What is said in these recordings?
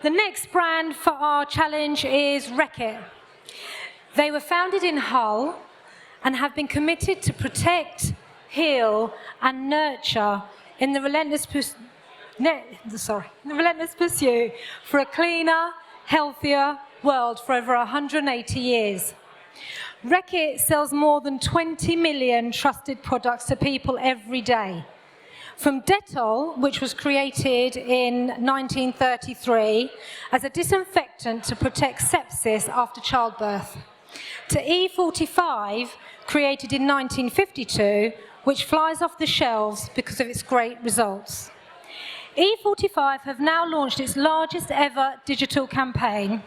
The next brand for our challenge is Reckitt. They were founded in Hull and have been committed to protect, heal, and nurture in the relentless pursuit for a cleaner, healthier world for over 180 years. Reckitt sells more than 20 million trusted products to people every day. From Dettol, which was created in 1933 as a disinfectant to protect sepsis after childbirth, to E45, created in 1952, which flies off the shelves because of its great results. E45 have now launched its largest ever digital campaign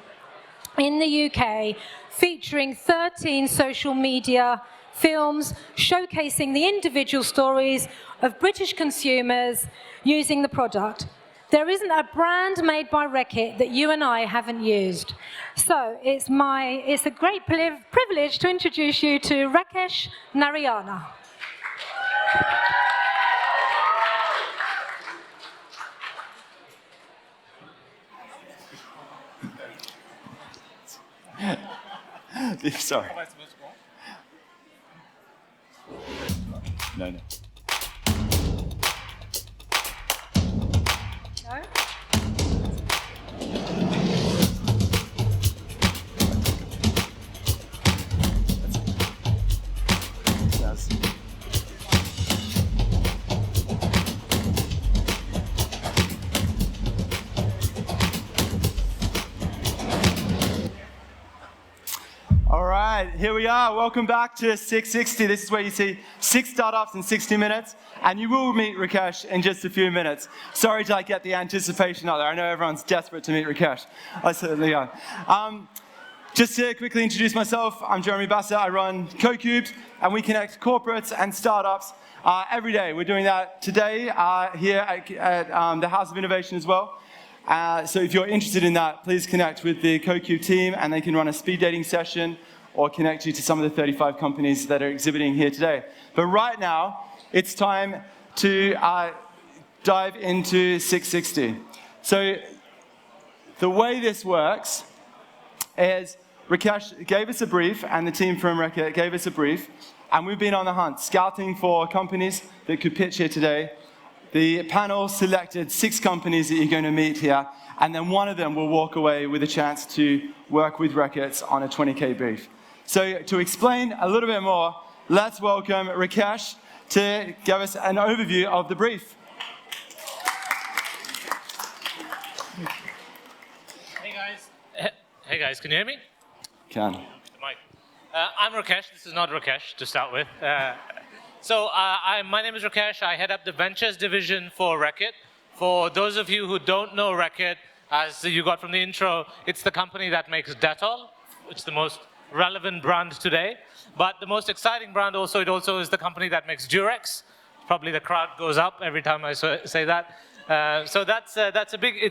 in the UK, featuring 13 social media films showcasing the individual stories of British consumers using the product. There isn't a brand made by Reckitt that you and I haven't used. So it's a great privilege to introduce you to Rakesh Narayana. Sorry. No. No? All right, here we are. Welcome back to 660. This is where you see 6 startups in 60 minutes, and you will meet Rakesh in just a few minutes. Sorry to get the anticipation out there. I know everyone's desperate to meet Rakesh. I certainly am. Just to quickly introduce myself, I'm Jeremy Bassett. I run CoCubed, and we connect corporates and startups every day. We're doing that today here at the House of Innovation as well. So if you're interested in that, please connect with the CoCube team, and they can run a speed dating session or connect you to some of the 35 companies that are exhibiting here today. But right now, it's time to dive into 660. So the way this works is Rakesh gave us a brief, and the team from Reckitt gave us a brief, and we've been on the hunt, scouting for companies that could pitch here today. The panel selected 6 companies that you're going to meet here, and then one of them will walk away with a chance to work with Reckitt on a 20K brief. So to explain a little bit more, let's welcome Rakesh to give us an overview of the brief. Hey guys, can you hear me? Can. The mic. I'm Rakesh. This is not Rakesh to start with. My name is Rakesh. I head up the Ventures division for Reckitt. For those of you who don't know Reckitt, as you got from the intro, it's the company that makes Dettol. It's the most relevant brand today. But the most exciting brand also, it also is the company that makes Durex. Probably the crowd goes up every time I say that. It's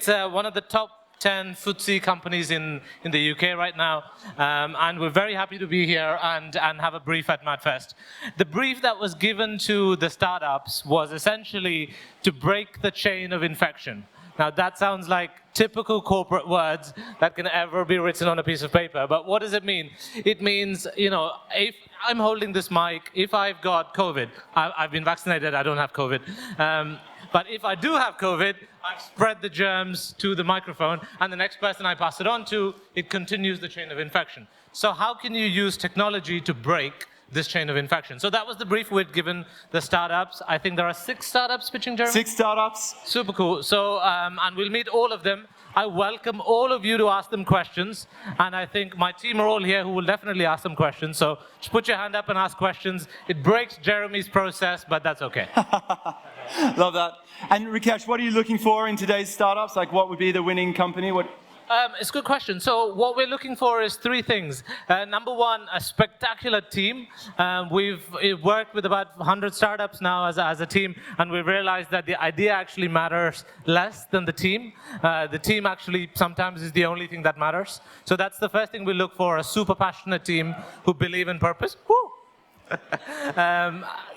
one of the top 10 FTSE companies in the UK right now, and we're very happy to be here and have a brief at MadFest. The brief that was given to the startups was essentially to break the chain of infection. Now that sounds like typical corporate words that can ever be written on a piece of paper, but what does it mean? It means, if I'm holding this mic, if I've got COVID, I've been vaccinated, I don't have COVID, but if I do have COVID, I've spread the germs to the microphone, and the next person I pass it on to, it continues the chain of infection. So how can you use technology to break this chain of infection? So that was the brief we'd given the startups. I think there are 6 startups pitching, Jeremy? 6 startups. Super cool. So, and we'll meet all of them. I welcome all of you to ask them questions, and I think my team are all here who will definitely ask them questions. So just put your hand up and ask questions. It breaks Jeremy's process, but that's okay. Love that. And Rakesh, what are you looking for in today's startups? Like, what would be the winning company? It's a good question. So what we're looking for is 3 things. Number 1, a spectacular team. We've worked with about 100 startups now as a team, and we've realized that the idea actually matters less than the team. The team actually sometimes is the only thing that matters. So that's the first thing we look for, a super passionate team who believe in purpose. Woo!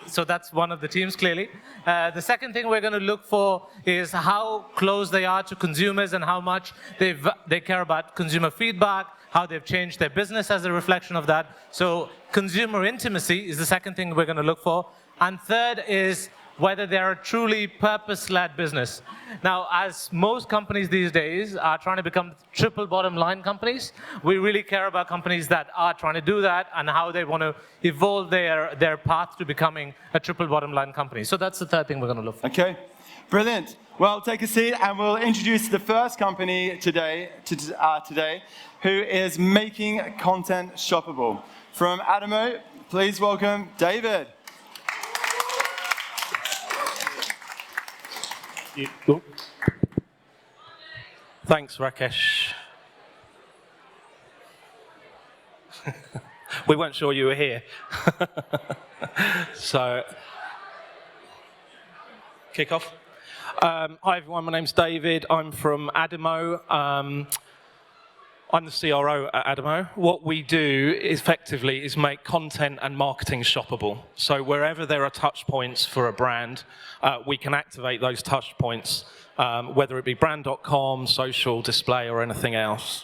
So that's one of the teams, clearly. The second thing we're going to look for is how close they are to consumers and how much they care about consumer feedback, how they've changed their business as a reflection of that. So consumer intimacy is the second thing we're going to look for. And third is whether they're a truly purpose-led business. Now, as most companies these days are trying to become triple bottom line companies, we really care about companies that are trying to do that and how they want to evolve their path to becoming a triple bottom line company. So that's the third thing we're going to look for. Okay, brilliant. Well, take a seat and we'll introduce the first company today who is making content shoppable. From Adimo, please welcome David. Thanks, Rakesh. We weren't sure you were here. So, kick off. Hi, everyone. My name's David. I'm from Adimo. I'm the CRO at Adimo. What we do effectively is make content and marketing shoppable. So wherever there are touch points for a brand, we can activate those touch points, whether it be brand.com, social, display, or anything else.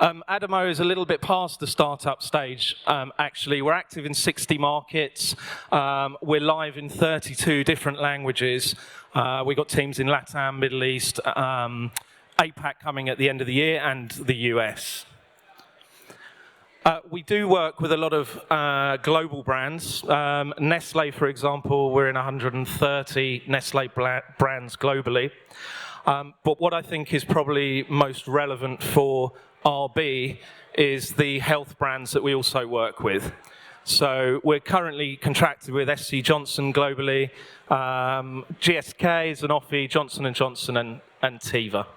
Adimo is a little bit past the startup stage, actually. We're active in 60 markets. We're live in 32 different languages. We've got teams in LATAM, Middle East, APAC coming at the end of the year, and the US. We do work with a lot of global brands. Nestle, for example, we're in 130 Nestle brands globally. But what I think is probably most relevant for RB is the health brands that we also work with. So we're currently contracted with SC Johnson globally, GSK, Sanofi, Johnson & Johnson, and Teva.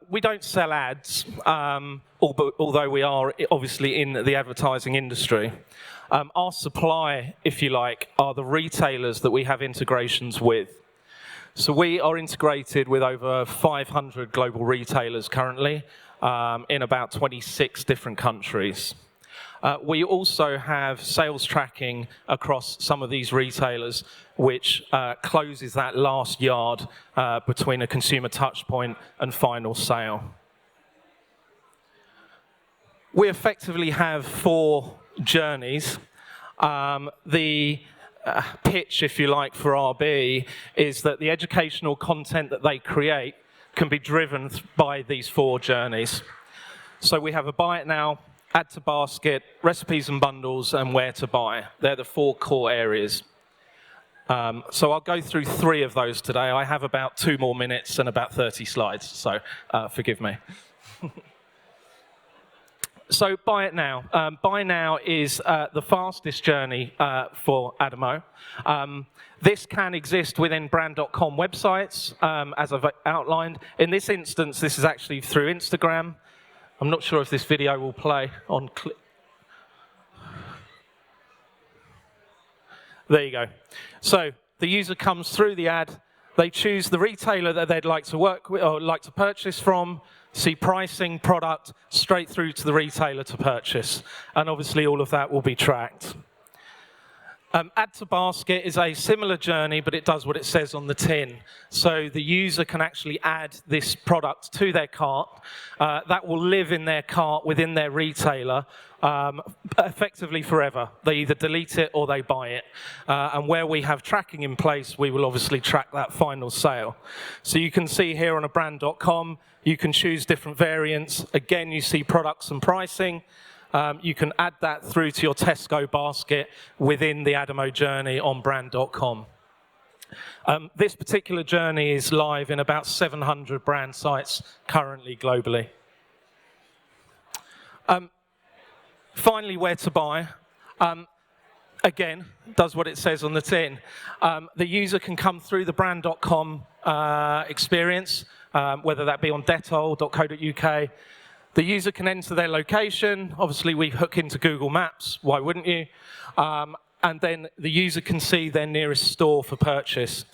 We don't sell ads, although we are obviously in the advertising industry. Our supply, if you like, are the retailers that we have integrations with. So we are integrated with over 500 global retailers currently in about 26 different countries. We also have sales tracking across some of these retailers, which closes that last yard between a consumer touchpoint and final sale. We effectively have 4 journeys. The pitch, if you like, for RB is that the educational content that they create can be driven by these 4 journeys. So we have a buy it now, add to basket, recipes and bundles, and where to buy. They're the 4 core areas. So I'll go through 3 of those today. I have about 2 more minutes and about 30 slides, so forgive me. So buy it now. Buy now is the fastest journey for Adimo. This can exist within brand.com websites, as I've outlined. In this instance, this is actually through Instagram. I'm not sure if this video will play on clip. There you go. So the user comes through the ad. They choose the retailer that they'd like to work with or like to purchase from, see pricing, product, straight through to the retailer to purchase. And obviously all of that will be tracked. Add to basket is a similar journey, but it does what it says on the tin. So the user can actually add this product to their cart. That will live in their cart within their retailer effectively forever. They either delete it or they buy it. And where we have tracking in place, we will obviously track that final sale. So you can see here on a brand.com, you can choose different variants. Again, you see products and pricing. You can add that through to your Tesco basket within the Adimo journey on brand.com. This particular journey is live in about 700 brand sites currently globally. Finally, where to buy. Again, does what it says on the tin. The user can come through the brand.com experience, whether that be on Dettol.co.uk. The user can enter their location. Obviously, we hook into Google Maps. Why wouldn't you? And then the user can see their nearest store for purchase.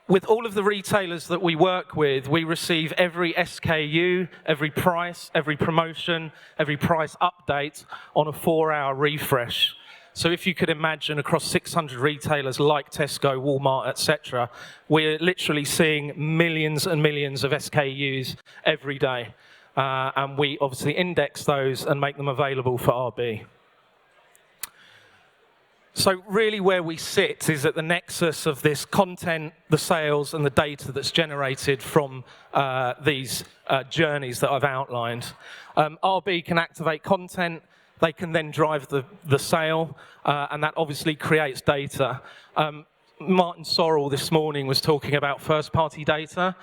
with all of the retailers that we work with, we receive every SKU, every price, every promotion, every price update on a 4-hour refresh. So if you could imagine across 600 retailers like Tesco, Walmart, etc., we're literally seeing millions and millions of SKUs every day. And we obviously index those and make them available for RB. So really where we sit is at the nexus of this content, the sales, and the data that's generated from these journeys that I've outlined. RB can activate content, they can then drive the sale, and that obviously creates data. Martin Sorrell this morning was talking about first-party data.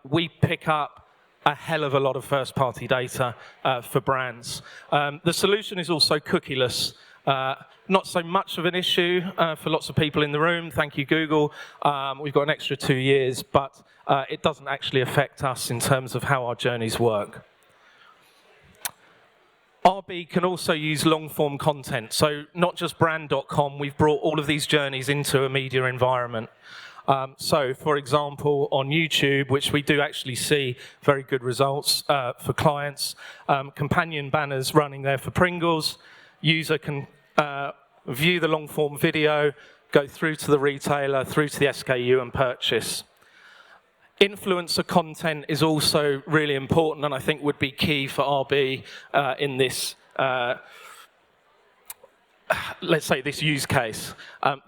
We pick up a hell of a lot of first-party data for brands. The solution is also cookieless. Not so much of an issue for lots of people in the room. Thank you, Google. We've got an extra 2 years, but it doesn't actually affect us in terms of how our journeys work. RB can also use long-form content. So not just brand.com, we've brought all of these journeys into a media environment. So, for example, on YouTube, which we do actually see very good results for clients, companion banners running there for Pringles. User can view the long-form video, go through to the retailer, through to the SKU and purchase. Influencer content is also really important and I think would be key for RB in this, let's say, this use case.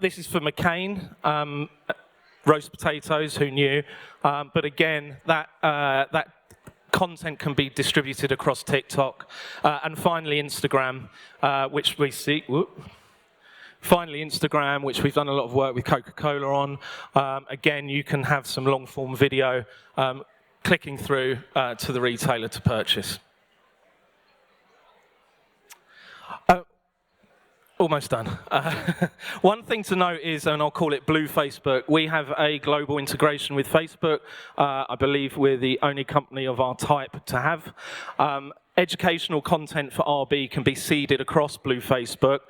This is for McCain, roast potatoes, who knew? But again, that content can be distributed across TikTok. And finally, Instagram, which we see. Finally, Instagram, which we've done a lot of work with Coca-Cola on. Again, you can have some long-form video clicking through to the retailer to purchase. Almost done. One thing to note is, and I'll call it Blue Facebook, we have a global integration with Facebook. I believe we're the only company of our type to have. Educational content for RB can be seeded across Blue Facebook.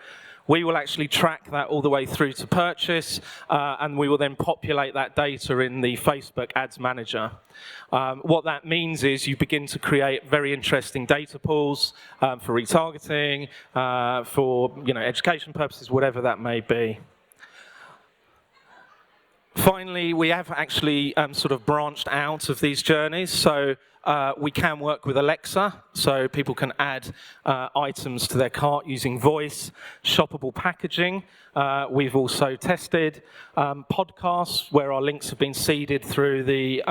We will actually track that all the way through to purchase, and we will then populate that data in the Facebook Ads Manager. What that means is you begin to create very interesting data pools for retargeting, for education purposes, whatever that may be. Finally, we have actually sort of branched out of these journeys. So we can work with Alexa, so people can add items to their cart using voice, shoppable packaging. We've also tested podcasts where our links have been seeded through the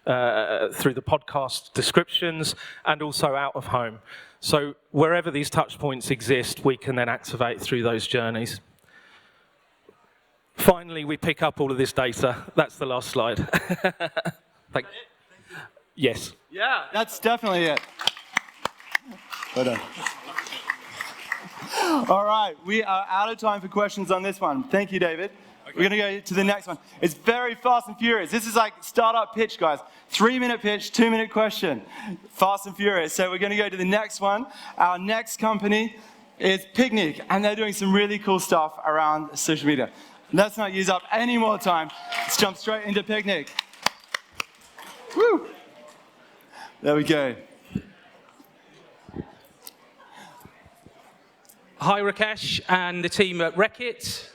podcast descriptions, and also out of home. So wherever these touch points exist, we can then activate through those journeys. Finally, we pick up all of this data. That's the last slide. Thank you. Yes. Yeah, that's definitely it. Well done. All right, we are out of time for questions on this one. Thank you, David. Okay. We're going to go to the next one. It's very fast and furious. This is like startup pitch, guys. 3-minute pitch, 2-minute question. Fast and furious. So we're going to go to the next one. Our next company is Picnic, and they're doing some really cool stuff around social media. Let's not use up any more time. Let's jump straight into Picnic. Woo! There we go. Hi, Rakesh and the team at Reckitt.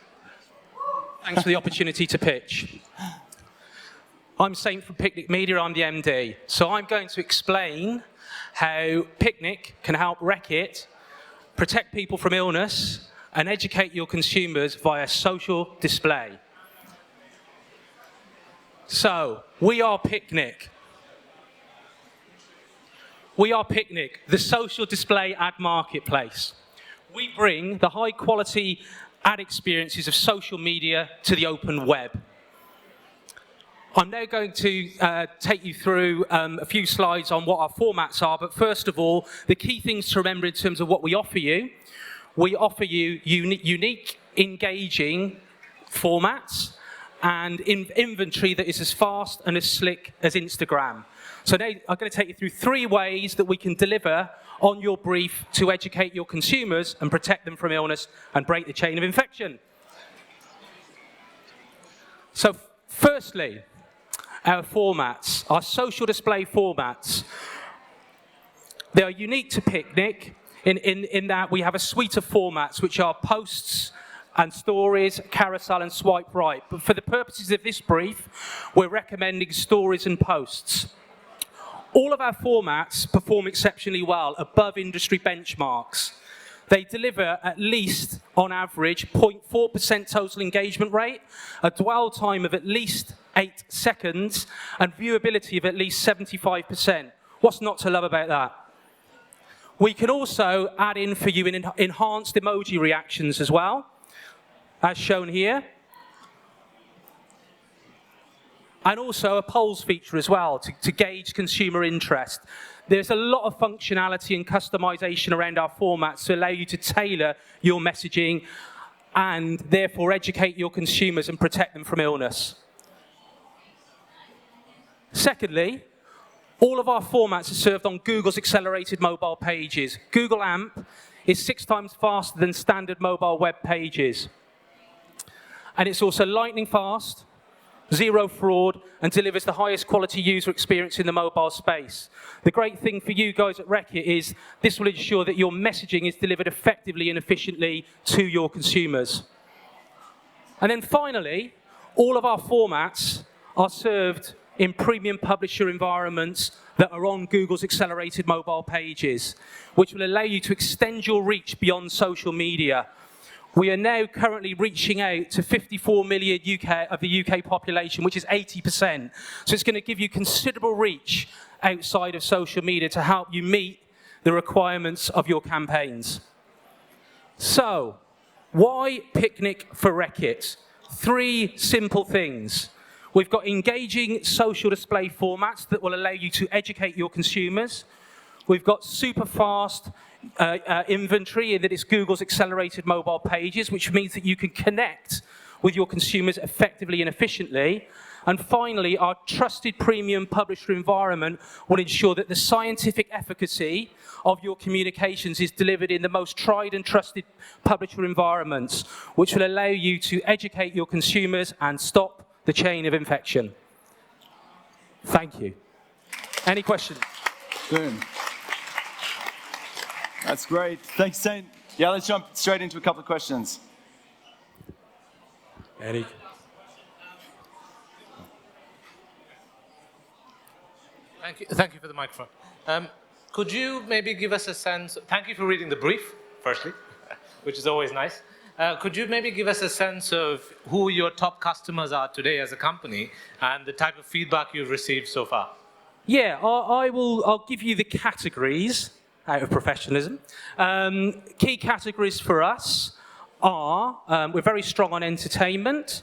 Thanks for the opportunity to pitch. I'm Saint from Picnic Media, I'm the MD. So I'm going to explain how Picnic can help Reckitt protect people from illness and educate your consumers via social display. So, we are Picnic. We are Picnic, the social display ad marketplace. We bring the high quality ad experiences of social media to the open web. I'm now going to take you through a few slides on what our formats are, but first of all, the key things to remember in terms of what we offer you. We offer you unique, engaging formats and inventory that is as fast and as slick as Instagram. So now I'm going to take you through 3 ways that we can deliver on your brief to educate your consumers and protect them from illness and break the chain of infection. So Firstly, our formats, our social display formats. They are unique to Picnic in that we have a suite of formats which are posts and stories, carousel and swipe right. But for the purposes of this brief, we're recommending stories and posts. All of our formats perform exceptionally well, above industry benchmarks. They deliver at least, on average, 0.4% total engagement rate, a dwell time of at least 8 seconds, and viewability of at least 75%. What's not to love about that? We can also add in for you enhanced emoji reactions as well, as shown here. And also a polls feature as well to gauge consumer interest. There's a lot of functionality and customization around our formats to allow you to tailor your messaging and therefore educate your consumers and protect them from illness. Secondly, all of our formats are served on Google's accelerated mobile pages. Google AMP is 6 times faster than standard mobile web pages. And it's also lightning fast, zero fraud, and delivers the highest quality user experience in the mobile space. The great thing for you guys at Reckitt is this will ensure that your messaging is delivered effectively and efficiently to your consumers. And then finally, all of our formats are served in premium publisher environments that are on Google's accelerated mobile pages, which will allow you to extend your reach beyond social media. We are now currently reaching out to 54 million of the UK population, which is 80%. So it's going to give you considerable reach outside of social media to help you meet the requirements of your campaigns. So, why Picnic for Reckitt? 3 simple things. We've got engaging social display formats that will allow you to educate your consumers. We've got super fast inventory in that it's Google's accelerated mobile pages, which means that you can connect with your consumers effectively and efficiently. And finally, our trusted premium publisher environment will ensure that the scientific efficacy of your communications is delivered in the most tried and trusted publisher environments, which will allow you to educate your consumers and stop the chain of infection. Thank you. Any questions? Boom. That's great. Thanks, Saint. Yeah, let's jump straight into a couple of questions. Eddie. Thank you for the microphone. Could you maybe give us a sense, thank you for reading the brief, firstly, which is always nice. Could you maybe give us a sense of who your top customers are today as a company and the type of feedback you've received so far? Yeah, I'll give you the categories out of professionalism. Key categories for us are, we're very strong on entertainment.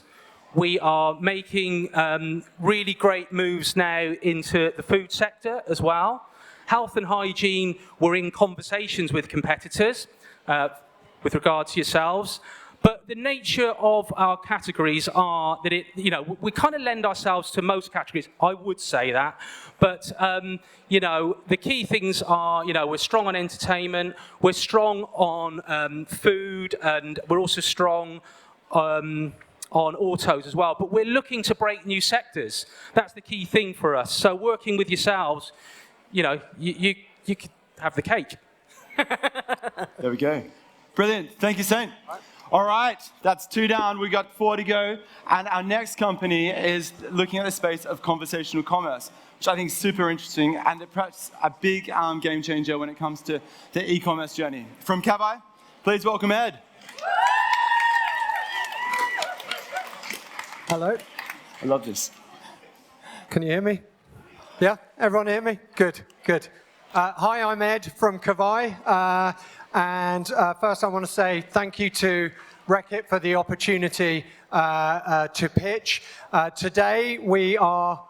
We are making really great moves now into the food sector as well. Health and hygiene, we're in conversations with competitors with regard to yourselves. But the nature of our categories are that we kind of lend ourselves to most categories, I would say that. But, the key things are, we're strong on entertainment, we're strong on food, and we're also strong on autos as well. But we're looking to break new sectors. That's the key thing for us. So working with yourselves, you could have the cake. There we go. Brilliant. Thank you, Saint. All right, that's 2 down. We got 4 to go. And our next company is looking at the space of conversational commerce, which I think is super interesting and perhaps a big game changer when it comes to the e-commerce journey. From Cavai, please welcome Ed. Hello. I love this. Can you hear me? Yeah? Everyone hear me? Good, good. Hi, I'm Ed from Cavai. And first I want to say thank you to Reckitt for the opportunity to pitch. Today we are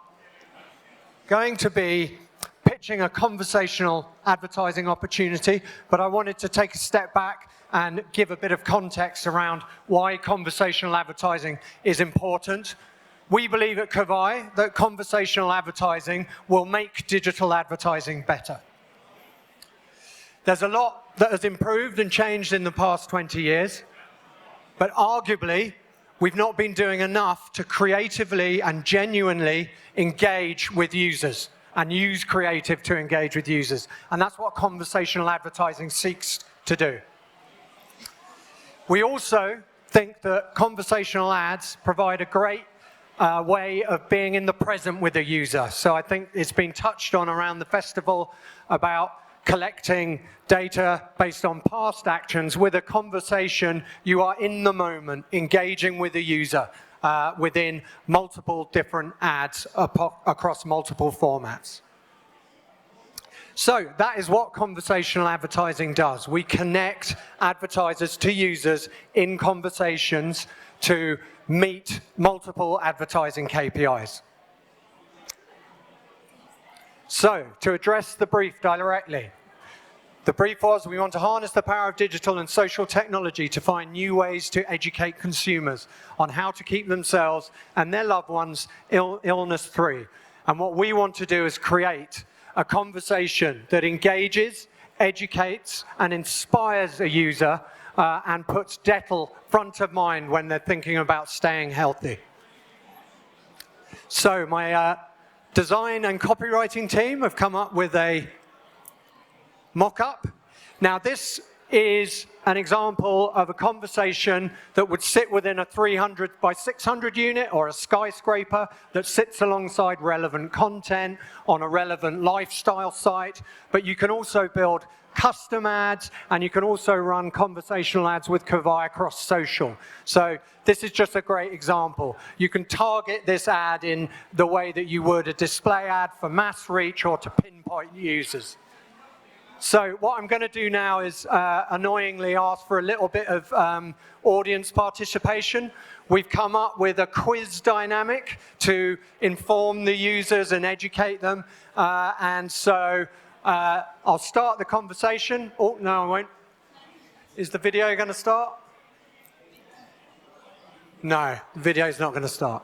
going to be pitching a conversational advertising opportunity, but I wanted to take a step back and give a bit of context around why conversational advertising is important. We believe at Cavai that conversational advertising will make digital advertising better. There's a lot that has improved and changed in the past 20 years, but arguably, we've not been doing enough to creatively and genuinely engage with users and use creative to engage with users. And that's what conversational advertising seeks to do. We also think that conversational ads provide a great way of being in the present with a user. So I think it's been touched on around the festival about collecting data based on past actions. With a conversation, you are in the moment, engaging with the user within multiple different ads across multiple formats. So that is what conversational advertising does. We connect advertisers to users in conversations to meet multiple advertising KPIs. So, to address the brief directly, the brief was we want to harness the power of digital and social technology to find new ways to educate consumers on how to keep themselves and their loved ones illness-free. And what we want to do is create a conversation that engages, educates, and inspires a user and puts dental front of mind when they're thinking about staying healthy. So my design and copywriting team have come up with a mock-up. Now this is an example of a conversation that would sit within a 300 by 600 unit or a skyscraper that sits alongside relevant content on a relevant lifestyle site. But you can also build custom ads, and you can also run conversational ads with Cavai across social. So this is just a great example. You can target this ad in the way that you would a display ad for mass reach or to pinpoint users. So what I'm going to do now is annoyingly ask for a little bit of audience participation. We've come up with a quiz dynamic to inform the users and educate them. And so I'll start the conversation. Oh, no, I won't. Is the video going to start? No, the video's not going to start.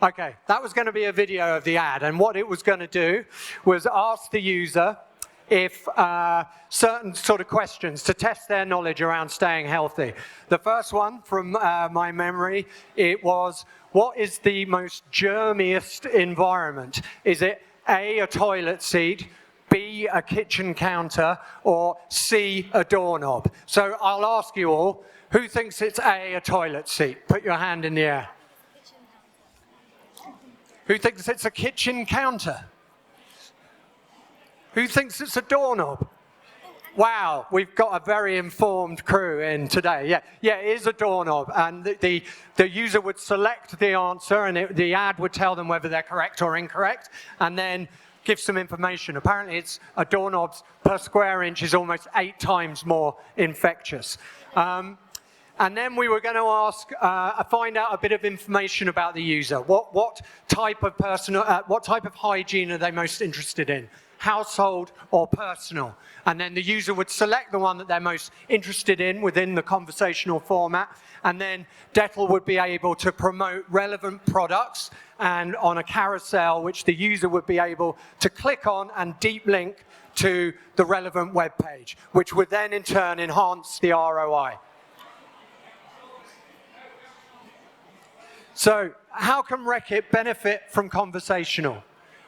Okay, that was going to be a video of the ad. And what it was going to do was ask the user if certain sort of questions to test their knowledge around staying healthy. The first one from my memory, it was, what is the most germiest environment? Is it A, a toilet seat, B, a kitchen counter, or C, a doorknob? So I'll ask you all, who thinks it's A, a toilet seat? Put your hand in the air. Who thinks it's a kitchen counter? Who thinks it's a doorknob? Wow, we've got a very informed crew in today. Yeah, it is a doorknob, and the user would select the answer, and the ad would tell them whether they're correct or incorrect, and then give some information. Apparently, it's a doorknob per square inch is almost 8 times more infectious. And then we were going to ask, find out a bit of information about the user. What type of hygiene are they most interested in? Household or personal? And then the user would select the one that they're most interested in within the conversational format, and then Dettel would be able to promote relevant products and on a carousel which the user would be able to click on and deep link to the relevant web page, which would then in turn enhance the ROI. So how can Reckitt benefit from conversational?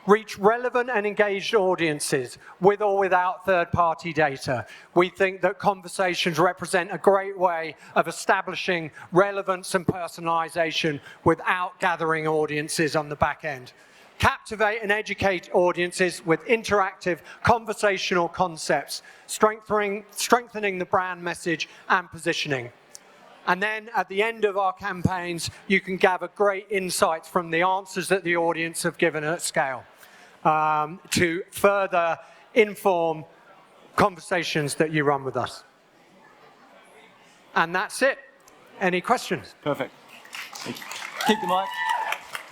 Reach relevant and engaged audiences with or without third-party data. We think that conversations represent a great way of establishing relevance and personalization without gathering audiences on the back end. Captivate and educate audiences with interactive conversational concepts, strengthening the brand message and positioning. And then at the end of our campaigns, you can gather great insights from the answers that the audience have given at scale to further inform conversations that you run with us. And that's it. Any questions? Perfect. Keep the mic.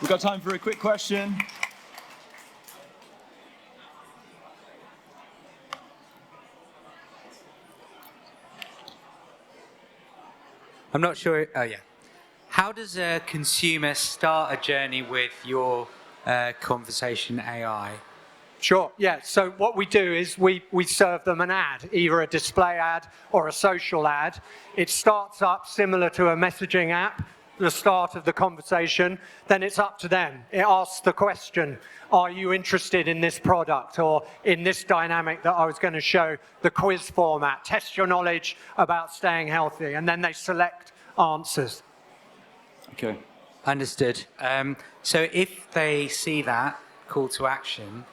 We've got time for a quick question. I'm not sure. Oh, yeah. How does a consumer start a journey with your conversation AI? Sure, yeah. So what we do is we serve them an ad, either a display ad or a social ad. It starts up similar to a messaging app. the start of the conversation, then it's up to them. It asks the question, are you interested in this product or in this dynamic that I was going to show, the quiz format, test your knowledge about staying healthy, and then they select answers. Okay. Understood. So if they see that call to action,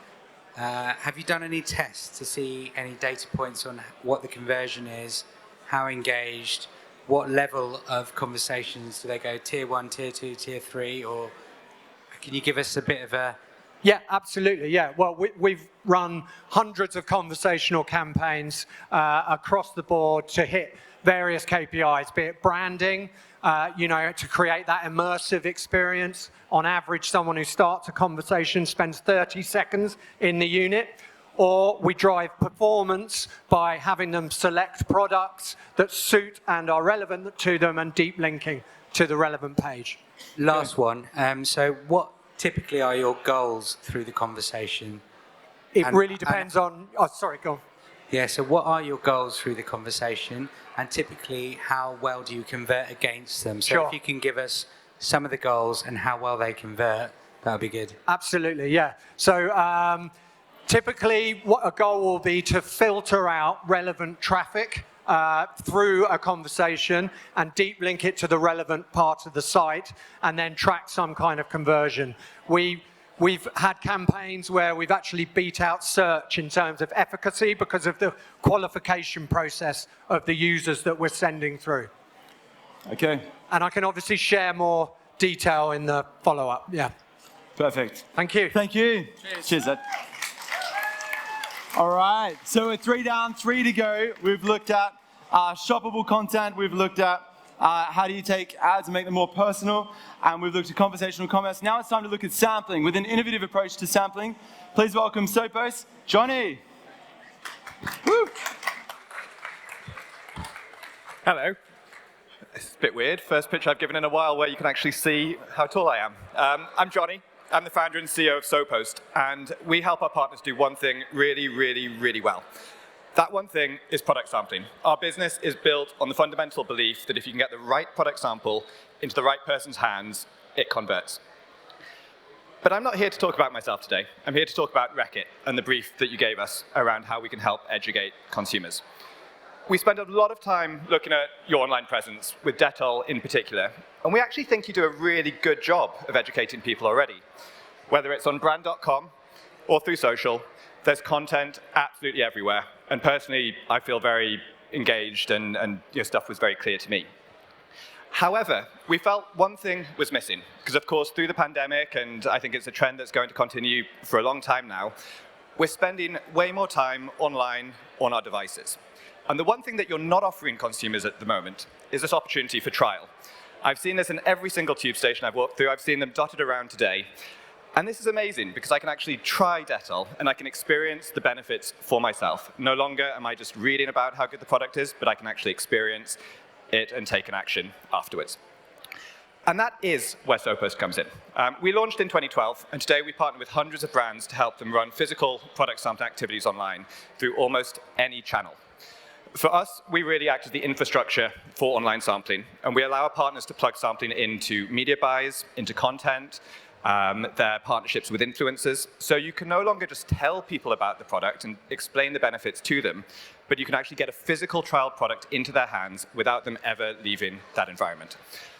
have you done any tests to see any data points on what the conversion is, how engaged, what level of conversations do they go, tier 1, tier 2, tier 3, or can you give us a bit of a... Yeah, absolutely, yeah. Well, we've run hundreds of conversational campaigns across the board to hit various KPIs, be it branding, to create that immersive experience. On average, someone who starts a conversation spends 30 seconds in the unit, or we drive performance by having them select products that suit and are relevant to them and deep linking to the relevant page. Last one. So what typically are your goals through the conversation? It really depends on... Oh, sorry, go on. Yeah, so what are your goals through the conversation, and typically how well do you convert against them? So Sure. if you can give us some of the goals and how well they convert, that would be good. Absolutely, yeah. So typically what a goal will be to filter out relevant traffic through a conversation and deep link it to the relevant part of the site and then track some kind of conversion. We've had campaigns where we've actually beat out search in terms of efficacy because of the qualification process of the users that we're sending through. Okay. And I can obviously share more detail in the follow-up, yeah. Perfect. Thank you. Thank you. Cheers, Ed. All right, so we're 3 down, 3 to go. We've looked at shoppable content. We've looked at how do you take ads and make them more personal, and we've looked at conversational commerce. Now it's time to look at sampling with an innovative approach to sampling. Please welcome SoPost, Johnny. Woo. Hello. It's a bit weird. First pitch I've given in a while where you can actually see how tall I am. I'm Johnny. I'm the founder and CEO of SoPost, and we help our partners do one thing really, really, really well. That one thing is product sampling. Our business is built on the fundamental belief that if you can get the right product sample into the right person's hands, it converts. But I'm not here to talk about myself today. I'm here to talk about Reckitt and the brief that you gave us around how we can help educate consumers. We spend a lot of time looking at your online presence, with Dettol in particular, and we actually think you do a really good job of educating people already. Whether it's on brand.com or through social, there's content absolutely everywhere. And personally, I feel very engaged and your stuff was very clear to me. However, we felt one thing was missing, because of course through the pandemic, and I think it's a trend that's going to continue for a long time now, we're spending way more time online on our devices. And the one thing that you're not offering consumers at the moment is this opportunity for trial. I've seen this in every single tube station I've walked through. I've seen them dotted around today. And this is amazing because I can actually try Dettol and I can experience the benefits for myself. No longer am I just reading about how good the product is, but I can actually experience it and take an action afterwards. And that is where SoPost comes in. We launched in 2012, and today we partner with hundreds of brands to help them run physical product sampling activities online through almost any channel. For us, we really act as the infrastructure for online sampling, and we allow our partners to plug sampling into media buys, into content, their partnerships with influencers. So you can no longer just tell people about the product and explain the benefits to them, but you can actually get a physical trial product into their hands without them ever leaving that environment.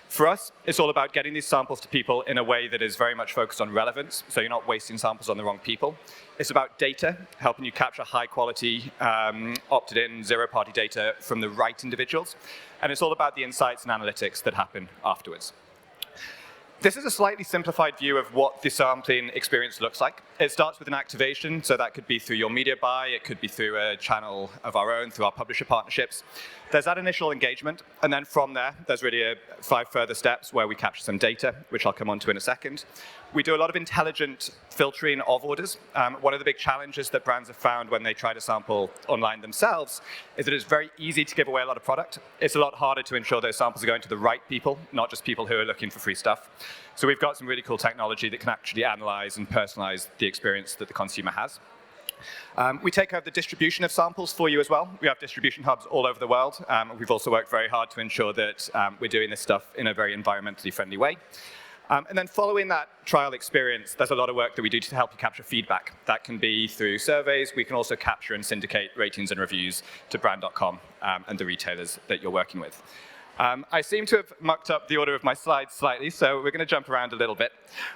For us, it's all about getting these samples to people in a way that is very much focused on relevance, so you're not wasting samples on the wrong people. It's about data, helping you capture high-quality, opted-in, zero-party data from the right individuals. And it's all about the insights and analytics that happen afterwards. This is a slightly simplified view of what the sampling experience looks like. It starts with an activation, so that could be through your media buy, it could be through a channel of our own, through our publisher partnerships. There's that initial engagement, and then from there, there's really 5 further steps where we capture some data, which I'll come on to in a second. We do a lot of intelligent filtering of orders. One of the big challenges that brands have found when they try to sample online themselves is that it's very easy to give away a lot of product. It's a lot harder to ensure those samples are going to the right people, not just people who are looking for free stuff. So we've got some really cool technology that can actually analyze and personalize the experience that the consumer has. We take care of the distribution of samples for you as well. We have distribution hubs all over the world. We've also worked very hard to ensure that we're doing this stuff in a very environmentally friendly way. And then following that trial experience, there's a lot of work that we do to help you capture feedback. That can be through surveys. We can also capture and syndicate ratings and reviews to brand.com and the retailers that you're working with. I seem to have mucked up the order of my slides slightly, so we're going to jump around a little bit.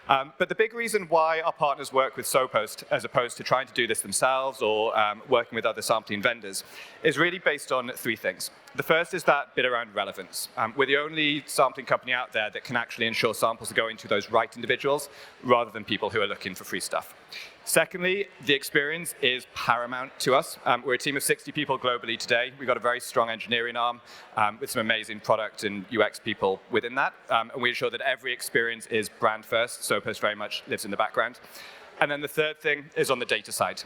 But the big reason why our partners work with SoPost, as opposed to trying to do this themselves or working with other sampling vendors, is really based on three things. The first is that bit around relevance. We're the only sampling company out there that can actually ensure samples are going to those right individuals rather than people who are looking for free stuff. Secondly, the experience is paramount to us. We're a team of 60 people globally today. We've got a very strong engineering arm with some amazing product and UX people within that. And we ensure that every experience is brand first. SoPost very much lives in the background. And then the third thing is on the data side.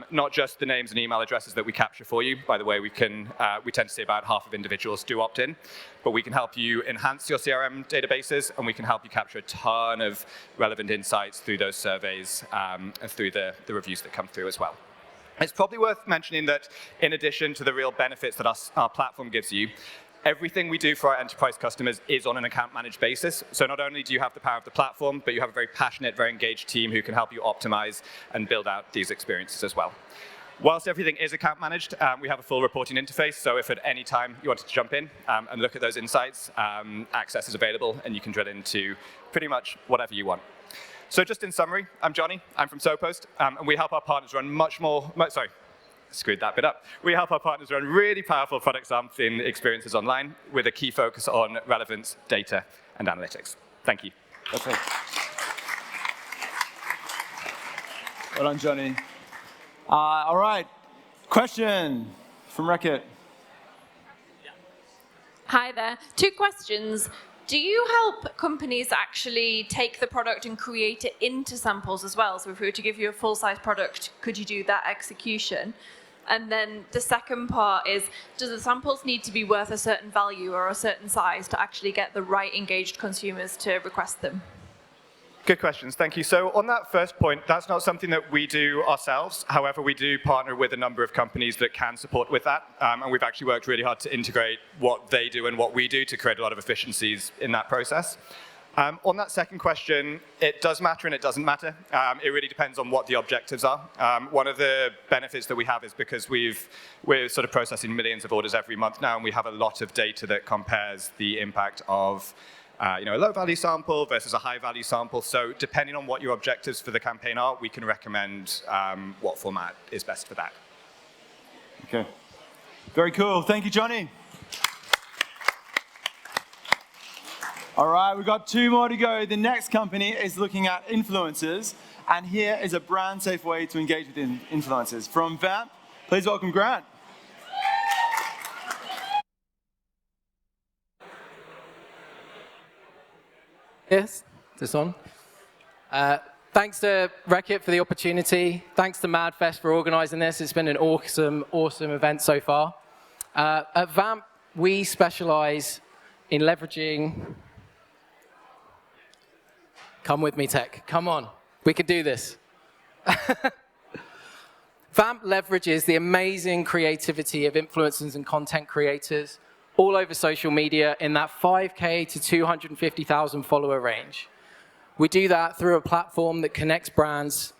Not just the names and email addresses that we capture for you. By the way, we tend to see about half of individuals do opt in. But we can help you enhance your CRM databases, and we can help you capture a ton of relevant insights through those surveys and through the reviews that come through as well. It's probably worth mentioning that in addition to the real benefits that our platform gives you, everything we do for our enterprise customers is on an account-managed basis. So not only do you have the power of the platform, but you have a very passionate, very engaged team who can help you optimize and build out these experiences as well. Whilst everything is account-managed, we have a full reporting interface. So if at any time you wanted to jump in and look at those insights, access is available, and you can drill into pretty much whatever you want. So just in summary, I'm Johnny. I'm from SoPost, and we help our partners run screwed that bit up. We help our partners run really powerful product sampling experiences online with a key focus on relevance, data, and analytics. Thank you. That's it. Well done, Johnny. All right, question from Reckitt. Hi there. 2 questions. Do you help companies actually take the product and create it into samples as well? So if we were to give you a full-size product, could you do that execution? And then the second part is, do the samples need to be worth a certain value or a certain size to actually get the right engaged consumers to request them? Good questions, thank you. So on that first point, that's not something that we do ourselves. However, we do partner with a number of companies that can support with that. And we've actually worked really hard to integrate what they do and what we do to create a lot of efficiencies in that process. On that second question, it does matter and it doesn't matter. It really depends on what the objectives are. One of the benefits that we have is because we're sort of processing millions of orders every month now, and we have a lot of data that compares the impact of a low-value sample versus a high-value sample. So depending on what your objectives for the campaign are, we can recommend what format is best for that. Okay. Very cool. Thank you, Johnny. All right, we've got 2 more to go. The next company is looking at influencers, and here is a brand-safe way to engage with influencers. From Vamp, please welcome Grant. Yes, this on. Thanks to Reckitt for the opportunity. Thanks to MadFest for organizing this. It's been an awesome event so far. At Vamp, we specialize in leveraging... Come with me, tech. Come on. We can do this. Vamp leverages the amazing creativity of influencers and content creators all over social media in that 5K to 250,000 follower range. We do that through a platform that connects brands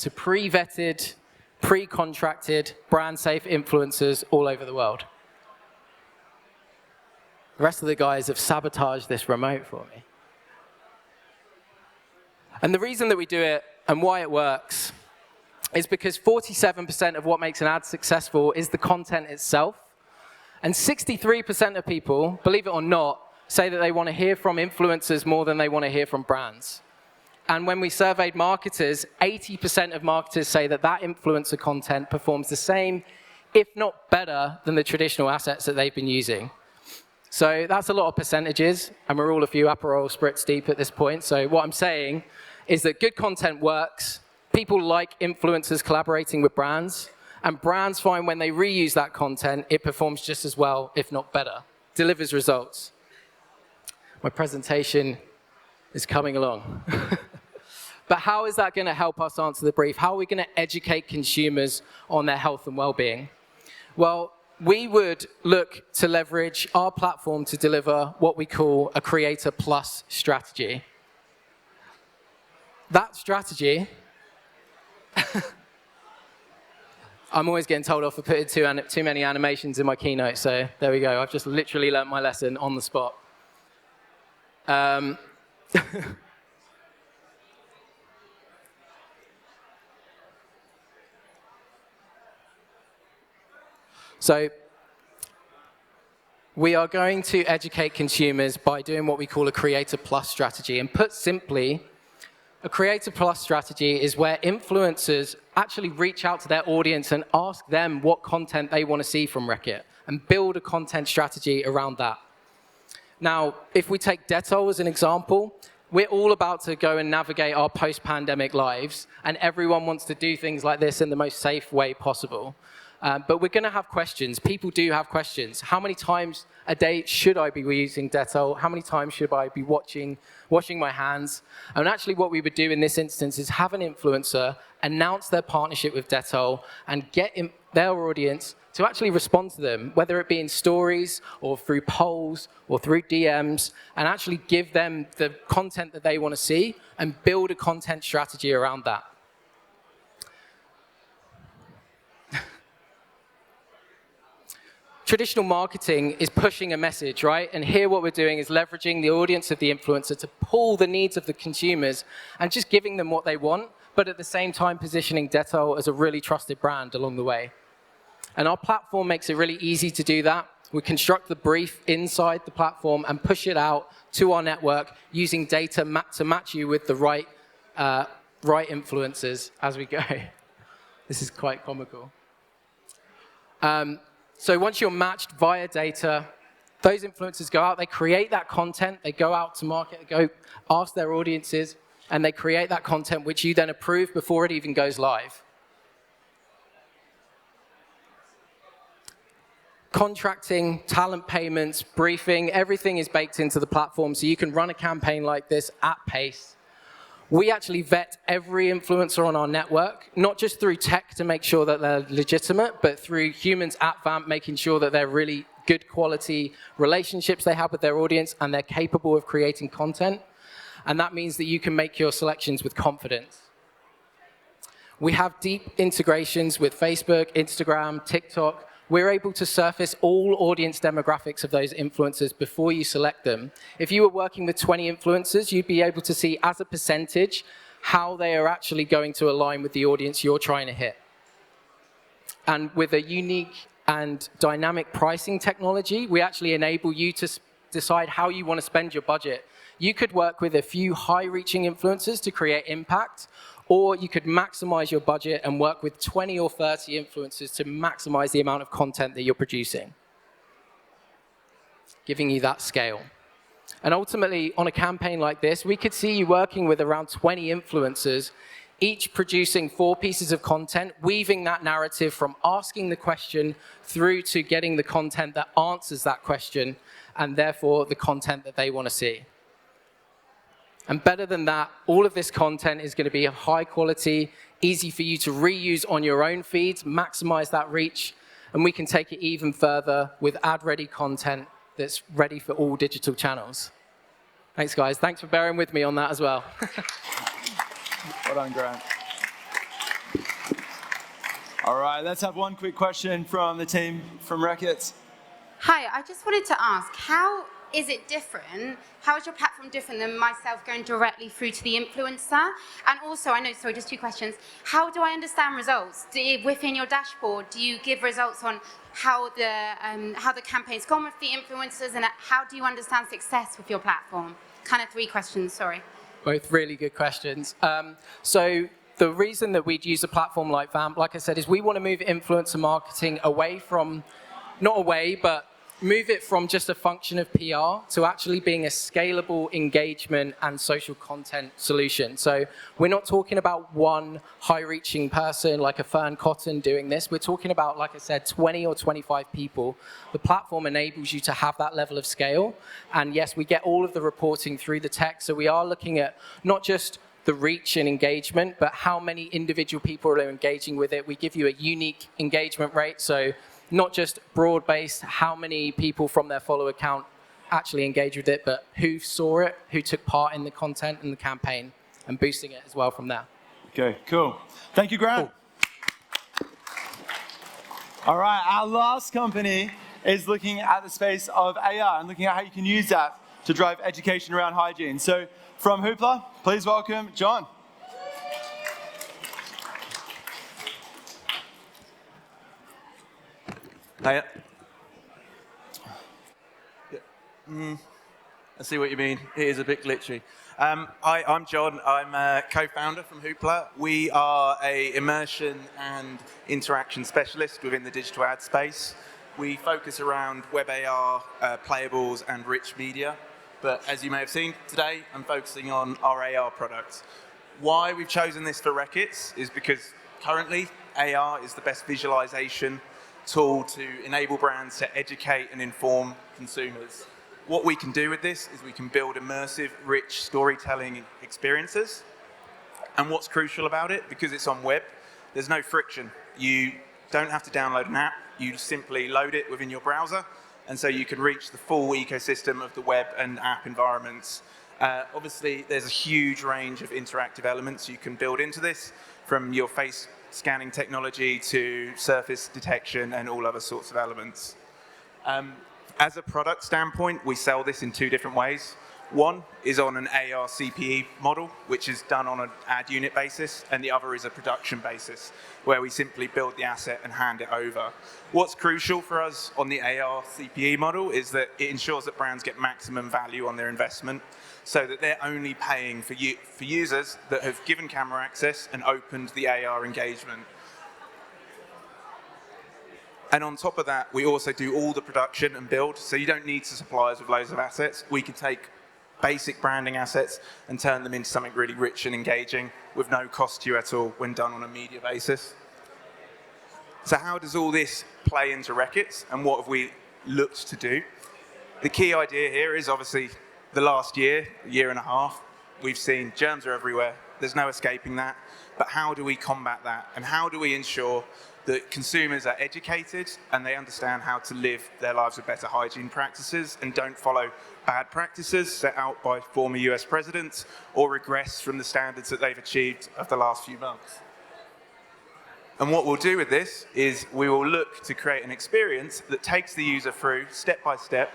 to pre-vetted, pre-contracted, brand-safe influencers all over the world. The rest of the guys have sabotaged this remote for me. And the reason that we do it and why it works is because 47% of what makes an ad successful is the content itself. And 63% of people, believe it or not, say that they want to hear from influencers more than they want to hear from brands. And when we surveyed marketers, 80% of marketers say that that influencer content performs the same, if not better, than the traditional assets that they've been using. So that's a lot of percentages, and we're all a few Aperol spritz deep at this point. So what I'm saying is that good content works, people like influencers collaborating with brands, and brands find when they reuse that content, it performs just as well, if not better, delivers results. My presentation is coming along. But how is that going to help us answer the brief? How are we going to educate consumers on their health and well-being? Well, we would look to leverage our platform to deliver what we call a Creator Plus strategy. That strategy, I'm always getting told off for putting too many animations in my keynote, so there we go. I've just literally learnt my lesson on the spot. So we are going to educate consumers by doing what we call a Creator Plus strategy. And put simply, a Creator Plus strategy is where influencers actually reach out to their audience and ask them what content they want to see from Reckitt and build a content strategy around that. Now, if we take Dettol as an example, we're all about to go and navigate our post-pandemic lives, and everyone wants to do things like this in the most safe way possible. But we're going to have questions. People do have questions. How many times a day should I be using Dettol? How many times should I be washing my hands? And actually what we would do in this instance is have an influencer announce their partnership with Dettol and get their audience to actually respond to them, whether it be in stories or through polls or through DMs, and actually give them the content that they want to see and build a content strategy around that. Traditional marketing is pushing a message, right? And here what we're doing is leveraging the audience of the influencer to pull the needs of the consumers and just giving them what they want, but at the same time positioning Dettol as a really trusted brand along the way. And our platform makes it really easy to do that. We construct the brief inside the platform and push it out to our network using data to match you with the right influencers as we go. This is quite comical. So once you're matched via data, those influencers go out, they create that content, they go out to market, they go ask their audiences, and they create that content which you then approve before it even goes live. Contracting, talent payments, briefing, everything is baked into the platform, so you can run a campaign like this at pace. We actually vet every influencer on our network, not just through tech to make sure that they're legitimate, but through humans at Vamp, making sure that they're really good quality relationships they have with their audience and they're capable of creating content. And that means that you can make your selections with confidence. We have deep integrations with Facebook, Instagram, TikTok. We're able to surface all audience demographics of those influencers before you select them. If you were working with 20 influencers, you'd be able to see as a percentage how they are actually going to align with the audience you're trying to hit. And with a unique and dynamic pricing technology, we actually enable you to decide how you want to spend your budget. You could work with a few high-reaching influencers to create impact, or you could maximize your budget and work with 20 or 30 influencers to maximize the amount of content that you're producing, giving you that scale. And ultimately, on a campaign like this, we could see you working with around 20 influencers, each producing 4 pieces of content, weaving that narrative from asking the question through to getting the content that answers that question, and therefore the content that they want to see. And better than that, all of this content is going to be of high quality, easy for you to reuse on your own feeds, maximize that reach, and we can take it even further with ad-ready content that's ready for all digital channels. Thanks, guys. Thanks for bearing with me on that as well. Well done, Grant. All right, let's have one quick question from the team from Reckitt. Hi, I just wanted to ask, how is it different? How is your platform different than myself going directly through to the influencer? And also, I know, sorry, just 2 questions. How do I understand results? Within your dashboard, do you give results on how the campaign's gone with the influencers, and how do you understand success with your platform? Kind of 3 questions, sorry. Both really good questions. So the reason that we'd use a platform like Vamp, like I said, is we want to move influencer marketing away from, not away, but move it from just a function of PR to actually being a scalable engagement and social content solution. So we're not talking about one high-reaching person like a Fern Cotton doing this. We're talking about, like I said, 20 or 25 people. The platform enables you to have that level of scale. And yes, we get all of the reporting through the tech. So we are looking at not just the reach and engagement, but how many individual people are engaging with it. We give you a unique engagement rate, so not just broad-based, how many people from their follow account actually engage with it, but who saw it, who took part in the content and the campaign, and boosting it as well from there. Okay, cool. Thank you, Grant. Cool. All right, our last company is looking at the space of AR and looking at how you can use that to drive education around hygiene. So from Hoopla, please welcome John. Hiya. I see what you mean. It is a bit glitchy. Hi, I'm John. I'm a co-founder from Hoopla. We are a immersion and interaction specialist within the digital ad space. We focus around web AR, playables, and rich media. But as you may have seen today, I'm focusing on our AR products. Why we've chosen this for Reckitt is because currently AR is the best visualization tool to enable brands to educate and inform consumers. What we can do with this is we can build immersive, rich storytelling experiences. And what's crucial about it, because it's on web, there's no friction. You don't have to download an app. You simply load it within your browser, and so you can reach the full ecosystem of the web and app environments. Obviously, there's a huge range of interactive elements you can build into this, from your face scanning technology to surface detection and all other sorts of elements. As a product standpoint, we sell this in two different ways. One is on an AR CPE model, which is done on an ad unit basis, and the other is a production basis, where we simply build the asset and hand it over. What's crucial for us on the AR CPE model is that it ensures that brands get maximum value on their investment, so that they're only paying for users that have given camera access and opened the AR engagement. And on top of that, we also do all the production and build, so you don't need suppliers with loads of assets. We can take basic branding assets and turn them into something really rich and engaging with no cost to you at all when done on a media basis. So how does all this play into Reckitt, and what have we looked to do? The key idea here is obviously the last year and a half, we've seen germs are everywhere. There's no escaping that. But how do we combat that? And how do we ensure that consumers are educated and they understand how to live their lives with better hygiene practices and don't follow bad practices set out by former US presidents or regress from the standards that they've achieved of the last few months? And what we'll do with this is we will look to create an experience that takes the user through step by step,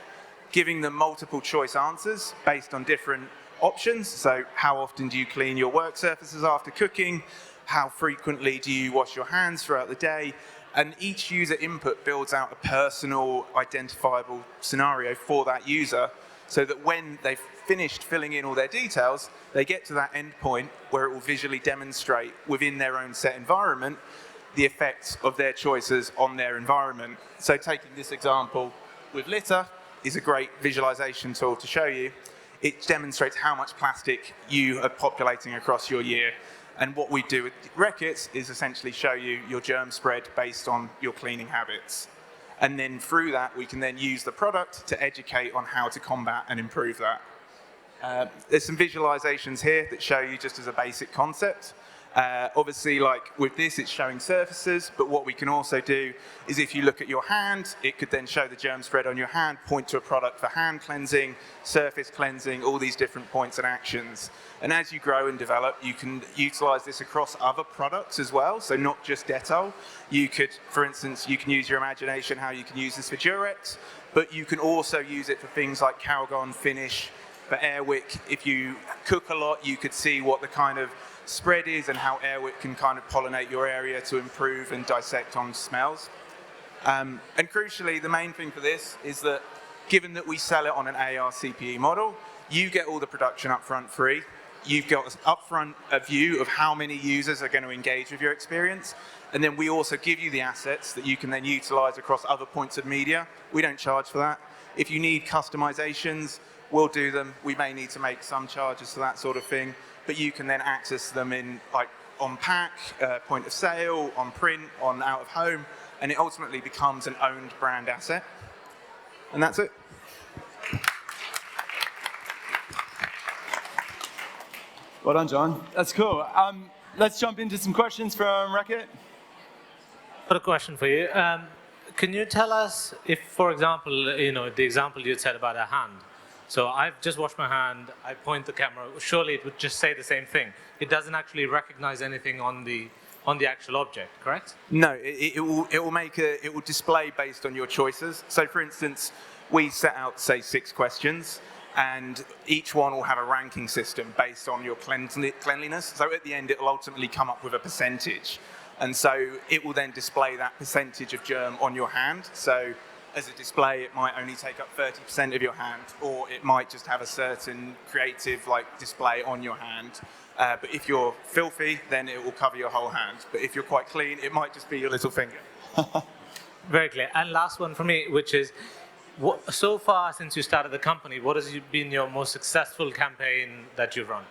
giving them multiple choice answers based on different options. So how often do you clean your work surfaces after cooking? How frequently do you wash your hands throughout the day? And each user input builds out a personal, identifiable scenario for that user, so that when they've finished filling in all their details, they get to that end point where it will visually demonstrate within their own set environment the effects of their choices on their environment. So taking this example with litter is a great visualization tool to show you. It demonstrates how much plastic you are populating across your year. And what we do with Reckitt is essentially show you your germ spread based on your cleaning habits. And then through that, we can then use the product to educate on how to combat and improve that. There's some visualizations here that show you just as a basic concept. Obviously, like with this, it's showing surfaces, but what we can also do is if you look at your hand, it could then show the germ spread on your hand, point to a product for hand cleansing, surface cleansing, all these different points and actions. And as you grow and develop, you can utilize this across other products as well, so not just Dettol. You could, for instance, you can use your imagination how you can use this for Durex, but you can also use it for things like Calgon, Finish, for Airwick. If you cook a lot, you could see what the kind of spread is and how Airwick can kind of pollinate your area to improve and dissect on smells. And crucially, the main thing for this is that given that we sell it on an AR CPE model, you get all the production upfront free. You've got upfront a view of how many users are going to engage with your experience. And then we also give you the assets that you can then utilize across other points of media. We don't charge for that. If you need customizations, we'll do them. We may need to make some charges for that sort of thing, but you can then access them in like on pack, point of sale, on print, on out of home, and it ultimately becomes an owned brand asset. And that's it. Well done, John. That's cool. Let's jump into some questions from Reckitt. Got a question for you. Can you tell us if, for example, the example you said about a hand. So I've just washed my hand, I point the camera, surely it would just say the same thing. It doesn't actually recognize anything on the actual object, correct? No, it will display based on your choices. So for instance, we set out, say, 6 questions, and each one will have a ranking system based on your cleanliness. So at the end, it will ultimately come up with a percentage. And so it will then display that percentage of germ on your hand. So as a display, it might only take up 30% of your hand, or it might just have a certain creative display on your hand. But if you're filthy, then it will cover your whole hand. But if you're quite clean, it might just be your little finger. Very clear. And last one for me, which is, so far since you started the company, what has been your most successful campaign that you've run?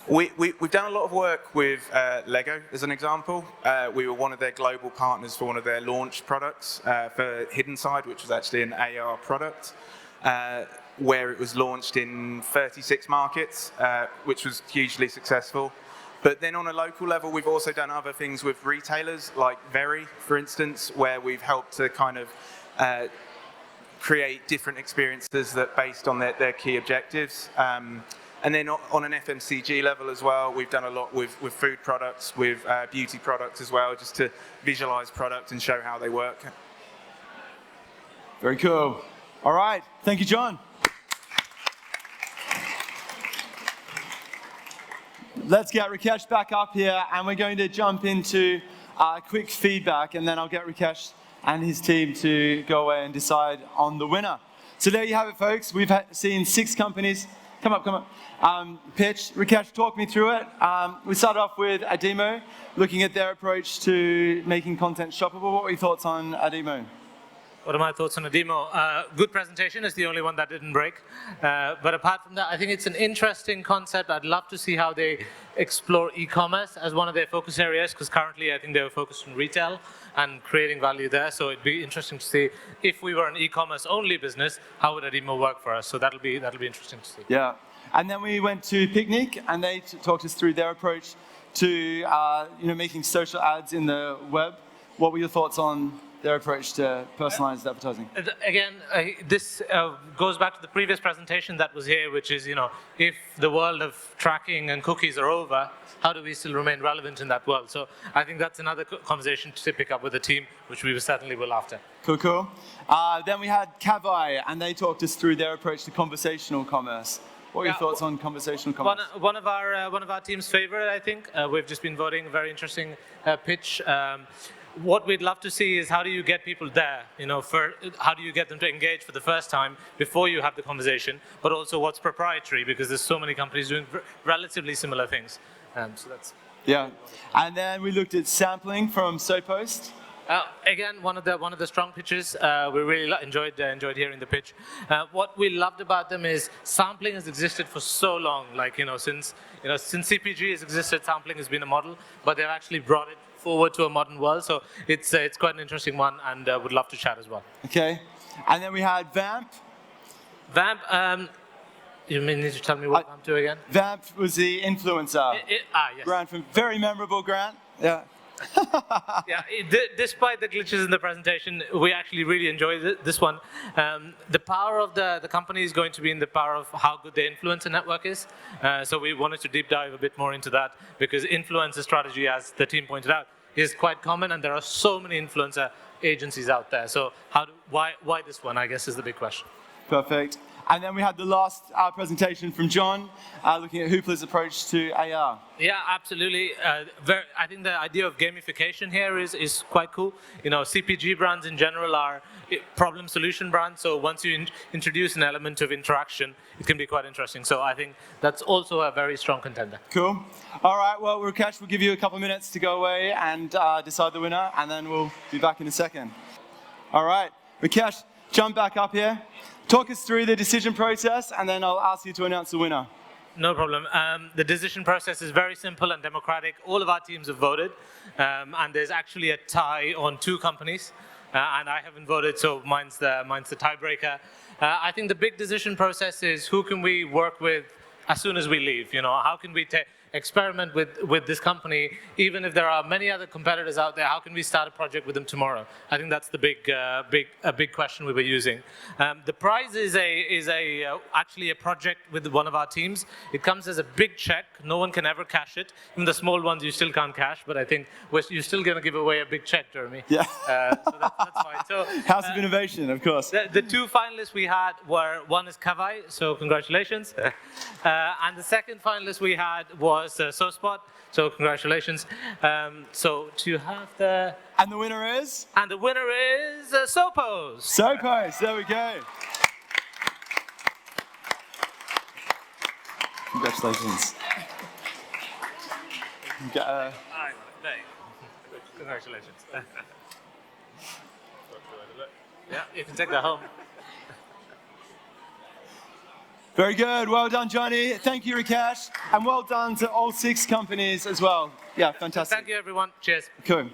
We've done a lot of work with Lego, as an example. We were one of their global partners for one of their launch products for Hidden Side, which was actually an AR product, where it was launched in 36 markets, which was hugely successful. But then on a local level, we've also done other things with retailers, like Very, for instance, where we've helped to kind of create different experiences that based on their key objectives. And then on an FMCG level as well, we've done a lot with food products, with beauty products as well, just to visualize product and show how they work. Very cool. All right. Thank you, John. Let's get Rakesh back up here, and we're going to jump into quick feedback, and then I'll get Rakesh and his team to go away and decide on the winner. So there you have it, folks. We've seen 6 companies. Come up. Pitch. Rakesh, talk me through it. We started off with Adimo, looking at their approach to making content shoppable. What were your thoughts on Adimo? What are my thoughts on Adimo? Good presentation is the only one that didn't break. But apart from that, I think it's an interesting concept. I'd love to see how they explore e-commerce as one of their focus areas, because currently I think they're focused on retail and creating value there. So it'd be interesting to see if we were an e-commerce only business, how would Adimo work for us? So that'll be interesting to see. Yeah. And then we went to Picnic, and they talked us through their approach to making social ads in the web. What were your thoughts on their approach to personalized advertising? Again, this goes back to the previous presentation that was here, which is, if the world of tracking and cookies are over, how do we still remain relevant in that world? So I think that's another conversation to pick up with the team, which we certainly will after. Cool. Then we had Cavai, and they talked us through their approach to conversational commerce. What are your thoughts on conversational commerce? One of our team's favorite, I think. We've just been voting. A very interesting pitch. What we'd love to see is how do you get people there? How do you get them to engage for the first time before you have the conversation? But also, what's proprietary? Because there's so many companies doing relatively similar things. So that's. Yeah, and then we looked at sampling from SoPost. Again, one of the strong pitches. We really enjoyed hearing the pitch. What we loved about them is sampling has existed for so long. Since CPG has existed, sampling has been a model, but they've actually brought it forward to a modern world. So it's quite an interesting one, and would love to chat as well. Okay, and then we had Vamp. Vamp. You need to tell me what Vamp do again? Vamp was the influencer. Yes. Grant, very memorable, Grant. Yeah. Yeah, despite the glitches in the presentation, we actually really enjoyed this one. The power of the company is going to be in the power of how good the influencer network is. So we wanted to deep dive a bit more into that, because influencer strategy, as the team pointed out, is quite common, and there are so many influencer agencies out there. So why this one, I guess, is the big question. Perfect. And then we had the last presentation from John, looking at Hoopla's approach to AR. Yeah, absolutely. I think the idea of gamification here is quite cool. CPG brands in general are problem-solution brands, so once you introduce an element of interaction, it can be quite interesting. So I think that's also a very strong contender. Cool. All right, well, Rakesh, we'll give you a couple of minutes to go away and decide the winner, and then we'll be back in a second. All right, Rakesh, jump back up here. Talk us through the decision process, and then I'll ask you to announce the winner. No problem. The decision process is very simple and democratic. All of our teams have voted, and there's actually a tie on 2 companies, and I haven't voted, so mine's the tiebreaker. I think the big decision process is who can we work with as soon as we leave. How can we experiment with this company, even if there are many other competitors out there, how can we start a project with them tomorrow? I think that's the big question we were using. The prize is actually a project with one of our teams. It comes as a big check. No one can ever cash it. Even the small ones you still can't cash, but I think you're still going to give away a big check, Jeremy. Yeah. So that's fine. So, House of Innovation, of course. The two finalists we had were, one is Cavai, so congratulations. And the second finalist we had was SoPost, so congratulations. So to have the... And the winner is? And the winner is SoPost. SoPost, there we go. Congratulations. You get a... Congratulations. Yeah, you can take that home. Very good. Well done, Johnny. Thank you, Rakesh. And well done to all 6 companies as well. Yeah, fantastic. Thank you, everyone. Cheers. Cool.